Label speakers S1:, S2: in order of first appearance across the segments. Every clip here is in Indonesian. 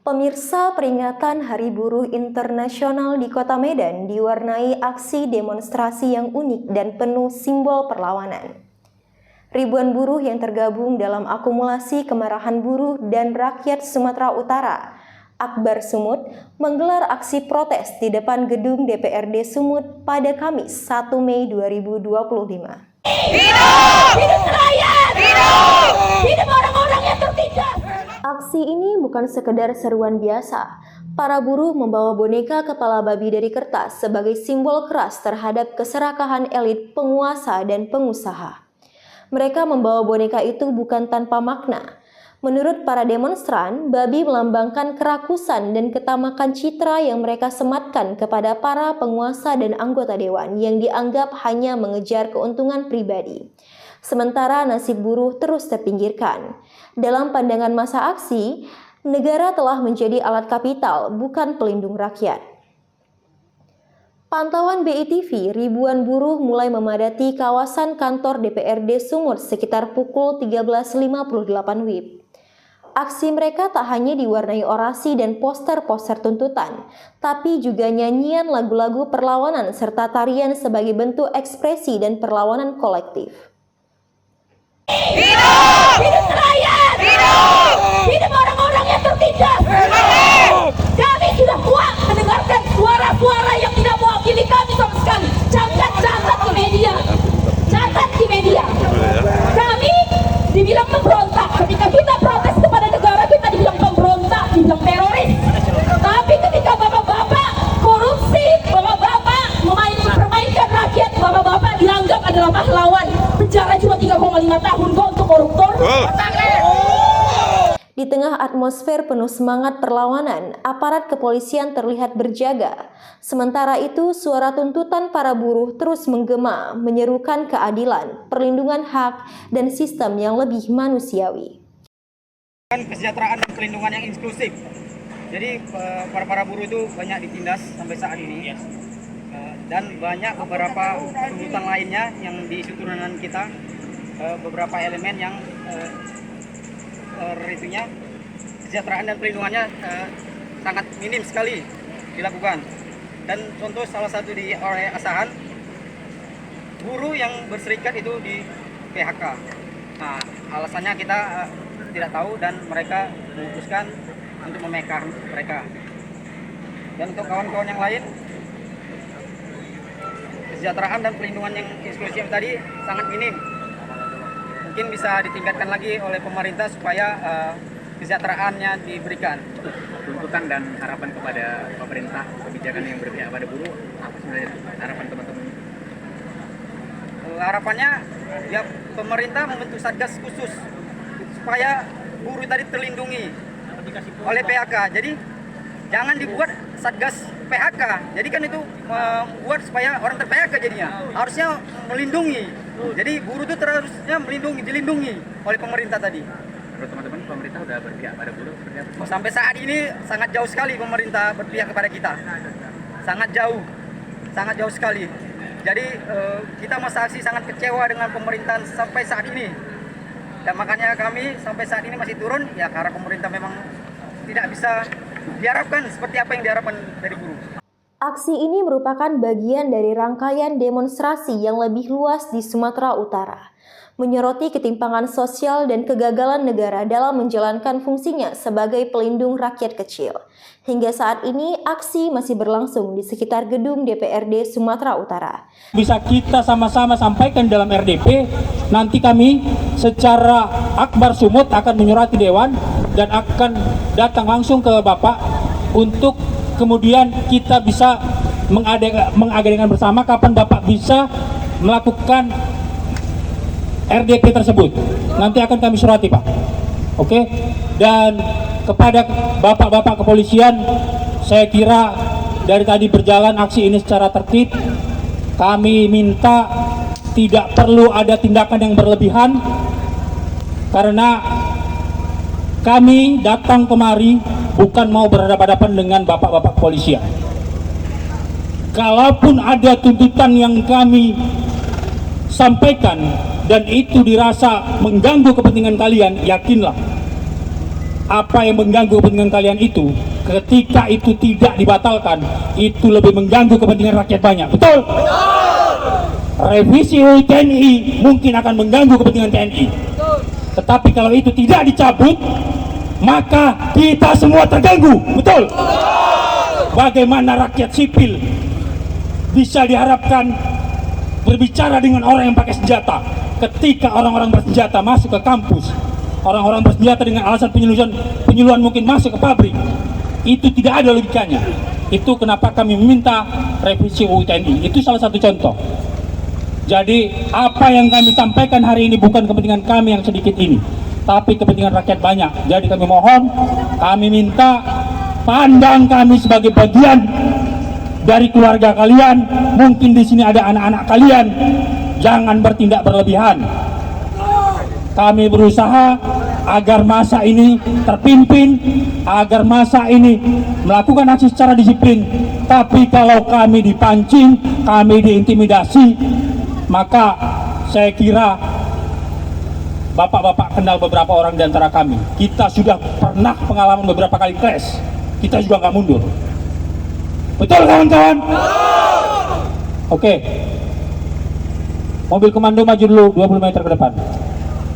S1: Pemirsa, peringatan Hari Buruh Internasional di Kota Medan diwarnai aksi demonstrasi yang unik dan penuh simbol perlawanan. Ribuan buruh yang tergabung dalam akumulasi kemarahan buruh dan rakyat Sumatera Utara, Akbar Sumut, menggelar aksi protes di depan gedung DPRD Sumut pada Kamis 1 Mei 2025.
S2: Hidup! Hidup rakyat! Hidup! Hidup orang-orang yang tertindas!
S1: Aksi ini bukan sekedar seruan biasa. Para buruh membawa boneka kepala babi dari kertas sebagai simbol keras terhadap keserakahan elit penguasa dan pengusaha. Mereka membawa boneka itu bukan tanpa makna. Menurut para demonstran, babi melambangkan kerakusan dan ketamakan citra yang mereka sematkan kepada para penguasa dan anggota dewan yang dianggap hanya mengejar keuntungan pribadi. Sementara nasib buruh terus terpinggirkan. Dalam pandangan masa aksi, negara telah menjadi alat kapital, bukan pelindung rakyat. Pantauan BITV, ribuan buruh mulai memadati kawasan kantor DPRD Sumut sekitar pukul 13.58 WIB. Aksi mereka tak hanya diwarnai orasi dan poster-poster tuntutan, tapi juga nyanyian lagu-lagu perlawanan serta tarian sebagai bentuk ekspresi dan perlawanan kolektif.
S2: Hidup! Hidup rakyat! Hidup! Hidup orang-orang yang tertindas! Kami sudah kuat mendengarkan suara-suara yang tidak mewakili kami sama sekali. Catat di media. Catat di media. Kami dibilang memberontak. Ketika kita protes kepada negara, kita dibilang pemberontak, dibilang teroris. Tapi ketika bapak-bapak korupsi, bapak-bapak mempermainkan rakyat, bapak-bapak dianggap adalah pahlawan. Penjara cuma 3,5 tahun kok untuk koruptor.
S1: Di tengah atmosfer penuh semangat perlawanan, aparat kepolisian terlihat berjaga. Sementara itu, suara tuntutan para buruh terus menggema, menyerukan keadilan, perlindungan hak, dan sistem yang lebih manusiawi.
S3: Kesejahteraan dan perlindungan yang inklusif. Jadi para buruh itu banyak ditindas sampai saat ini. Dan banyak beberapa tuntutan lainnya yang diisi turunan kita, beberapa elemen yang itunya kesejahteraan dan perlindungannya sangat minim sekali dilakukan. Dan contoh salah satu oleh Asahan, buruh yang berserikat itu di PHK. Nah, alasannya kita tidak tahu dan mereka memutuskan untuk memekar mereka. Dan untuk kawan-kawan yang lain, kesejahteraan dan perlindungan yang eksklusif tadi sangat minim. Mungkin bisa ditingkatkan lagi oleh pemerintah supaya kesejahteraannya diberikan.
S4: Tuntutan dan harapan kepada pemerintah kebijakan yang berpihak pada buruh, apa sebenarnya harapan teman-teman?
S3: Harapannya ya pemerintah membentuk satgas khusus supaya buruh tadi terlindungi oleh PHK. Jadi jangan dibuat satgas PHK. Jadi kan itu membuat supaya orang ter-PHK jadinya. Harusnya melindungi. Jadi buruh itu harusnya dilindungi oleh pemerintah tadi.
S4: Menurut teman-teman, pemerintah sudah berpihak pada buruh seperti apa?
S3: Sampai saat ini sangat jauh sekali pemerintah berpihak kepada kita. Sangat jauh sekali. Jadi kita masa aksi sangat kecewa dengan pemerintahan sampai saat ini. Dan makanya kami sampai saat ini masih turun, ya karena pemerintah memang tidak bisa diharapkan seperti apa yang diharapkan dari buruh.
S1: Aksi ini merupakan bagian dari rangkaian demonstrasi yang lebih luas di Sumatera Utara, menyoroti ketimpangan sosial dan kegagalan negara dalam menjalankan fungsinya sebagai pelindung rakyat kecil. Hingga saat ini, aksi masih berlangsung di sekitar gedung DPRD Sumatera Utara.
S5: Bisa kita sama-sama sampaikan dalam RDP, nanti kami secara Akbar Sumut akan menyurati Dewan dan akan datang langsung ke Bapak untuk kemudian kita bisa mengagendakan bersama kapan Bapak bisa melakukan RDP tersebut. Nanti akan kami surati, Pak. Oke? Dan kepada Bapak-bapak kepolisian, saya kira dari tadi berjalan aksi ini secara tertib. Kami minta tidak perlu ada tindakan yang berlebihan karena kami datang kemari bukan mau berhadapan-hadapan dengan bapak-bapak kepolisian. Kalaupun ada tuntutan yang kami sampaikan dan itu dirasa mengganggu kepentingan kalian, yakinlah apa yang mengganggu kepentingan kalian itu, ketika itu tidak dibatalkan, itu lebih mengganggu kepentingan rakyat banyak. Betul? Revisi UU TNI mungkin akan mengganggu kepentingan TNI. Tetapi kalau itu tidak dicabut, maka kita semua terganggu. Betul? Bagaimana rakyat sipil bisa diharapkan berbicara dengan orang yang pakai senjata ketika orang-orang bersenjata masuk ke kampus? Orang-orang bersenjata dengan alasan penyuluhan mungkin masuk ke pabrik. Itu tidak ada logikanya. Itu kenapa kami meminta revisi UU TNI. Itu salah satu contoh. Jadi apa yang kami sampaikan hari ini bukan kepentingan kami yang sedikit ini, tapi kepentingan rakyat banyak. Jadi kami mohon, kami minta pandang kami sebagai bagian dari keluarga kalian. Mungkin di sini ada anak-anak kalian. Jangan bertindak berlebihan. Kami berusaha agar masa ini terpimpin, agar masa ini melakukan aksi secara disiplin. Tapi kalau kami dipancing, kami diintimidasi, maka saya kira bapak-bapak kenal beberapa orang di antara kami. Kita sudah pernah pengalaman beberapa kali crash. Kita juga nggak mundur. Betul kawan-kawan? Oke. Mobil komando maju dulu 20 meter ke depan.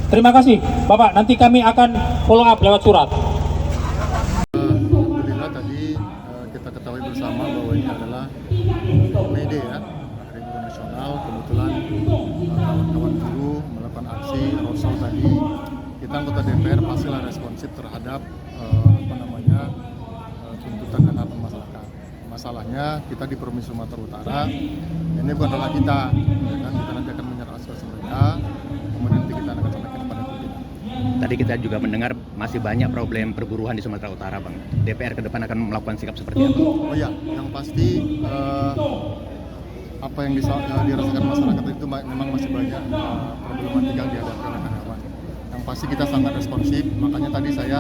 S5: Terima kasih, Bapak. Nanti kami akan follow up lewat surat.
S6: Alhamdulillah tadi kita ketahui bersama bahwa ini adalah May Day ya, Hari Guru Nasional. Kebetulan kawan-kawan guru melakukan aksi rosol tadi. Kita anggota DPR pastilah responsif terhadap tuntutan dan harapan masyarakat. Masalahnya kita di Provinsi Sumatera Utara ini bukan adalah kita, ya kan? Kita nanti akan menyerah aspirasi mereka. Kemudian nanti kita akan sampaikan kepada pimpinan.
S4: Tadi kita juga mendengar masih banyak problem perburuan di Sumatera Utara, Bang. DPR ke depan akan melakukan sikap seperti apa?
S6: Oh iya, yang pasti apa yang dirasakan masyarakat itu memang masih banyak problematika yang dihadapi oleh karyawan. Yang pasti kita sangat responsif, makanya tadi saya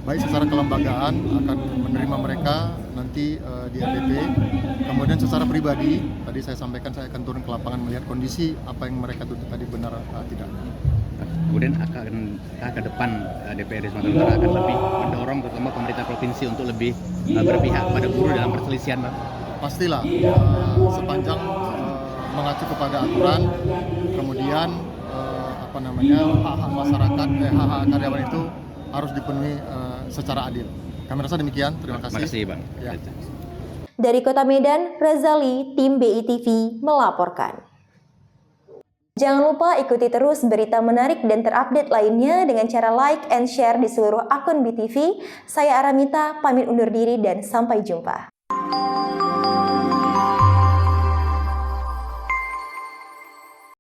S6: baik secara kelembagaan akan menerima mereka nanti di RDP. Kemudian secara pribadi, tadi saya sampaikan saya akan turun ke lapangan melihat kondisi apa yang mereka tuntut tadi benar tidak.
S4: Kemudian ke depan DPRD Sumatera Utara akan lebih mendorong terutama pemerintah provinsi untuk lebih berpihak pada buruh dalam perselisihan, Bang.
S6: Pastilah sepanjang mengacu kepada aturan, kemudian hak-hak masyarakat, hak-hak karyawan itu harus dipenuhi secara adil. Kami rasa demikian. Terima kasih.
S4: Terima kasih, Bang.
S6: Ya.
S1: Dari Kota Medan, Razali, tim BITV melaporkan. Jangan lupa ikuti terus berita menarik dan terupdate lainnya dengan cara like and share di seluruh akun BITV. Saya Aramita, pamit undur diri dan sampai jumpa.